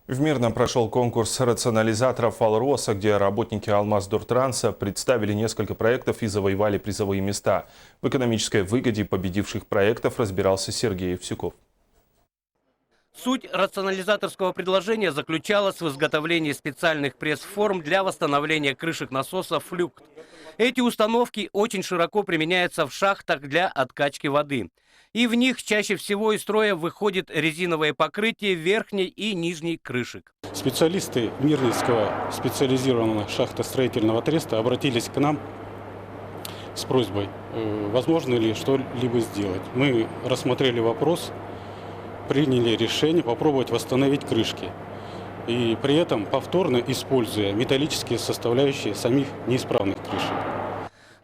В Мирном прошел конкурс рационализаторов «Алроса», где работники «Алмаздортранса» представили несколько проектов и завоевали призовые места. В экономической выгоде победивших проектов разбирался Сергей Евсюков. Суть рационализаторского предложения заключалась в изготовлении специальных пресс-форм для восстановления крышек насосов «Флюкт». Эти установки очень широко применяются в шахтах для откачки воды. И в них чаще всего из строя выходит резиновое покрытие верхней и нижней крышек. Специалисты Мирнинского специализированного шахтостроительного треста обратились к нам с просьбой, возможно ли что-либо сделать. Мы рассмотрели вопрос, приняли решение попробовать восстановить крышки. И при этом повторно используя металлические составляющие самих неисправных крышек.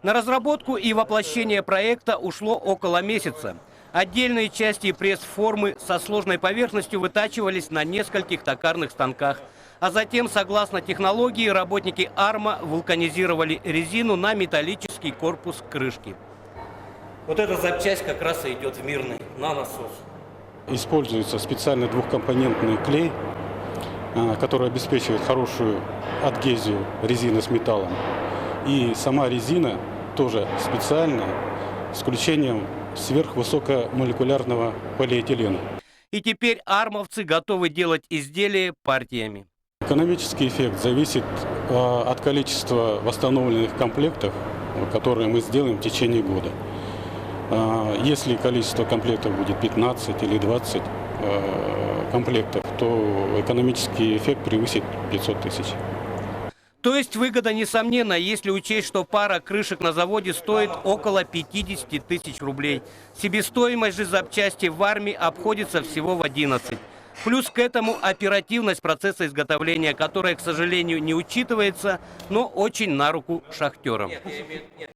На разработку и воплощение проекта ушло около месяца. Отдельные части пресс-формы со сложной поверхностью вытачивались на нескольких токарных станках. А затем, согласно технологии, работники «Арма» вулканизировали резину на металлический корпус крышки. Вот эта запчасть как раз и идет в Мирный, на насос. Используется специальный двухкомпонентный клей, который обеспечивает хорошую адгезию резины с металлом. И сама резина тоже специальная, с включением сверхвысокомолекулярного полиэтилена. И теперь армовцы готовы делать изделия партиями. Экономический эффект зависит от количества восстановленных комплектов, которые мы сделаем в течение года. Если количество комплектов будет 15 или 20 комплектов, то экономический эффект превысит 500 тысяч. То есть выгода несомненна, если учесть, что пара крышек на заводе стоит около 50 тысяч рублей. Себестоимость же запчасти в армии обходится всего в 11. Плюс к этому оперативность процесса изготовления, которая, к сожалению, не учитывается, но очень на руку шахтерам.